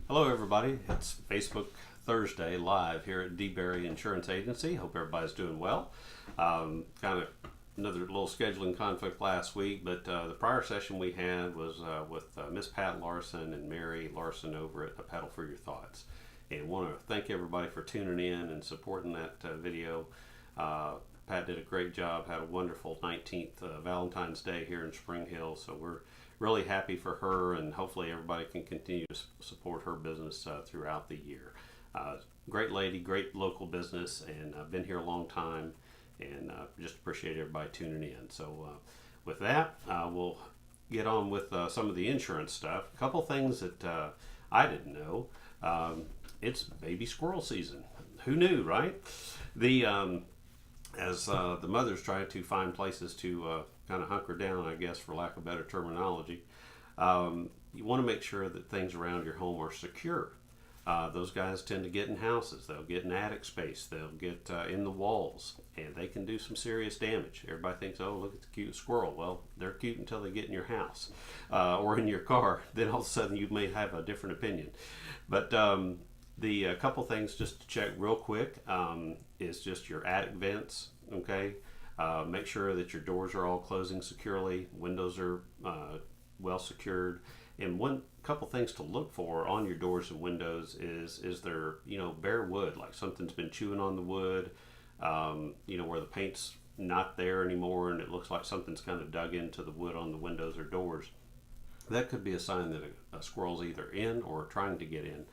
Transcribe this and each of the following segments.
Hello, everybody. It's Facebook Thursday live here at DeBerry Insurance Agency. Hope everybody's doing well. Kind of another little scheduling conflict last week, but the prior session we had was with Miss Pat Larson and Mary Larson over at A Paddle for Your Thoughts. And want to thank everybody for tuning in and supporting that video. Pat did a great job, had a wonderful 19th Valentine's Day here in Spring Hill, so we're really happy for her, and hopefully everybody can continue to support her business throughout the year. Great lady, great local business, and been here a long time, and just appreciate everybody tuning in. So with that, we'll get on with some of the insurance stuff. A couple things that I didn't know. It's baby squirrel season. Who knew, right? As the mothers try to find places to kind of hunker down, I guess, for lack of better terminology, you want to make sure that things around your home are secure. Those guys tend to get in houses. They'll get in attic space. They'll get in the walls, and they can do some serious damage. Everybody thinks, oh, look at the cute squirrel. Well, they're cute until they get in your house or in your car. Then all of a sudden you may have a different opinion. But the couple things just to check real quick is just your attic vents, okay? Make sure that your doors are all closing securely, windows are well secured, and one couple things to look for on your doors and windows is there bare wood, like something's been chewing on the wood, where the paint's not there anymore and it looks like something's kind of dug into the wood on the windows or doors. That could be a sign that a squirrel's either in or trying to get in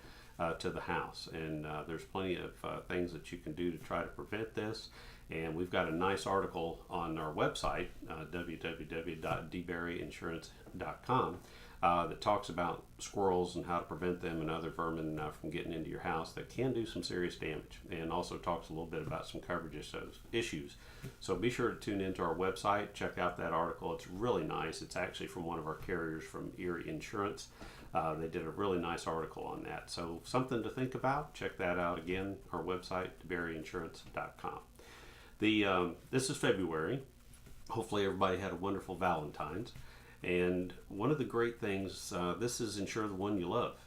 to the house, and there's plenty of things that you can do to try to prevent this. And we've got a nice article on our website, www.dberryinsurance.com, that talks about squirrels and how to prevent them and other vermin from getting into your house that can do some serious damage, and also talks a little bit about some coverage issues. So be sure to tune into our website, check out that article. It's really nice. It's actually from one of our carriers from Erie Insurance. They did a really nice article on that. So something to think about. Check that out again, our website, dberryinsurance.com. This is February. Hopefully everybody had a wonderful Valentine's. And one of the great things, this is Insure the One You Love.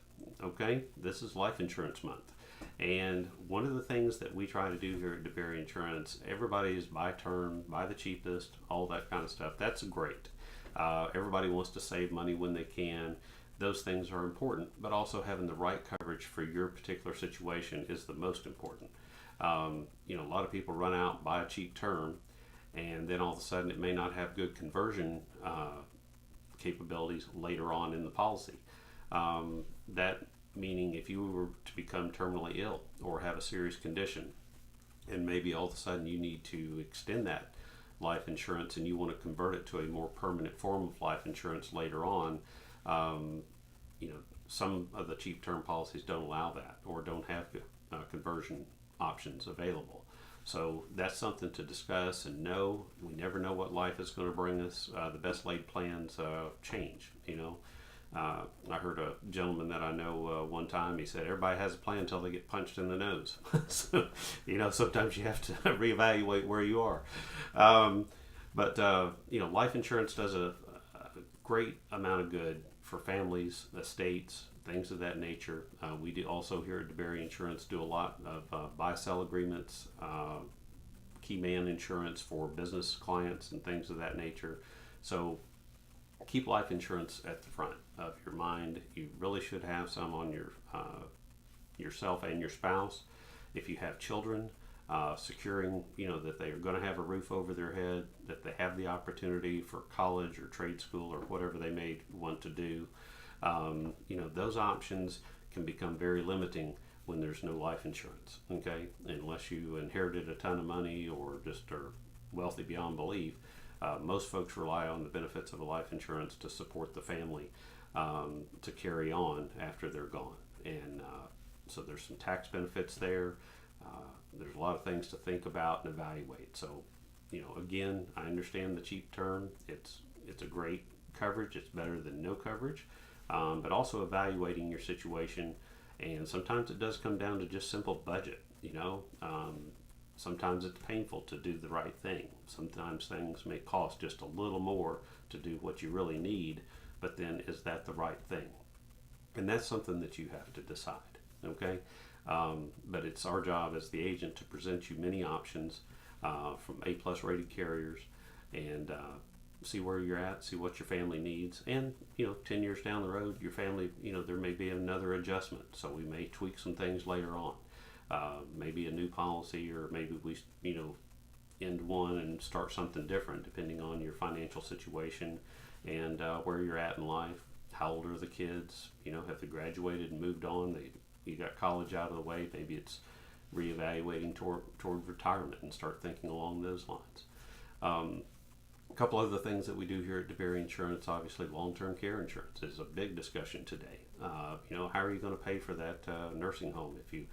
Okay? This is Life Insurance Month. And one of the things that we try to do here at DeBerry Insurance, everybody is buy term, buy the cheapest, all that kind of stuff. That's great. Everybody wants to save money when they can. Those things are important, but also having the right coverage for your particular situation is the most important. A lot of people run out, buy a cheap term, and then all of a sudden it may not have good conversion capabilities later on in the policy. That meaning if you were to become terminally ill or have a serious condition, and maybe all of a sudden you need to extend that life insurance and you want to convert it to a more permanent form of life insurance later on, some of the cheap term policies don't allow that or don't have conversion options available. So that's something to discuss and know. We never know what life is going to bring us. The best laid plans change. I heard a gentleman that I know one time, he said everybody has a plan until they get punched in the nose. So, sometimes you have to reevaluate where you are. But life insurance does a great amount of good for families, estates, things of that nature. We do also here at DeBerry Insurance do a lot of buy-sell agreements, key man insurance for business clients and things of that nature. So keep life insurance at the front of your mind. You really should have some on yourself and your spouse. If you have children, securing that they are going to have a roof over their head, that they have the opportunity for college or trade school or whatever they may want to do. Those options can become very limiting when there's no life insurance, okay? Unless you inherited a ton of money or just are wealthy beyond belief. Most folks rely on the benefits of a life insurance to support the family to carry on after they're gone. And so there's some tax benefits there. There's a lot of things to think about and evaluate. So, again, I understand the cheap term. It's a great coverage. It's better than no coverage. But also evaluating your situation. And sometimes it does come down to just simple budget. Sometimes it's painful to do the right thing. Sometimes things may cost just a little more to do what you really need. But then, is that the right thing? And that's something that you have to decide. Okay, but it's our job as the agent to present you many options from A+ rated carriers, and see where you're at, see what your family needs, and 10 years down the road, your family, there may be another adjustment, so we may tweak some things later on. Maybe a new policy, or maybe we end one and start something different depending on your financial situation and where you're at in life. How old are the kids? Have they graduated and moved on? You got college out of the way. Maybe it's reevaluating toward retirement and start thinking along those lines. A couple other things that we do here at DeBerry Insurance, obviously long-term care insurance is a big discussion today. How are you going to pay for that nursing home if you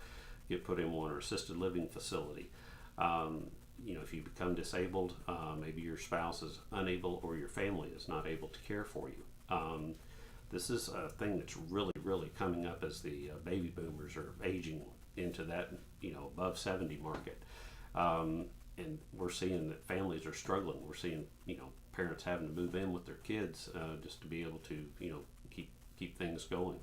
get put in one, or assisted living facility? If you become disabled, maybe your spouse is unable or your family is not able to care for you. This is a thing that's really coming up as the baby boomers are aging into that above 70 market. And we're seeing that families are struggling. We're seeing parents having to move in with their kids just to be able to keep things going.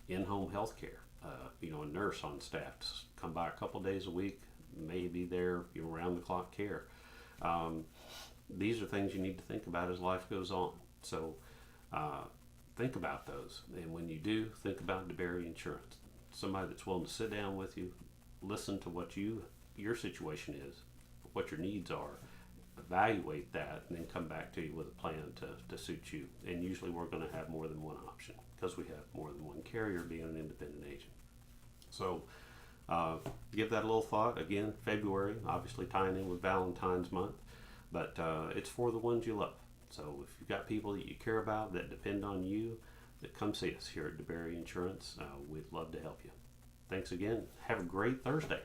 In-home health care, a nurse on staff to come by a couple days a week, maybe there round the clock care. These are things you need to think about as life goes on. So think about those, and when you do, think about DeBerry Insurance. Somebody that's willing to sit down with you, listen to what your situation is, what your needs are, evaluate that, and then come back to you with a plan to suit you. And usually we're going to have more than one option because we have more than one carrier, being an independent agent. So give that a little thought. Again, February, obviously tying in with Valentine's month, but it's for the ones you love. So if you've got people that you care about that depend on you, that come see us here at DeBerry Insurance. We'd love to help you. Thanks again. Have a great Thursday.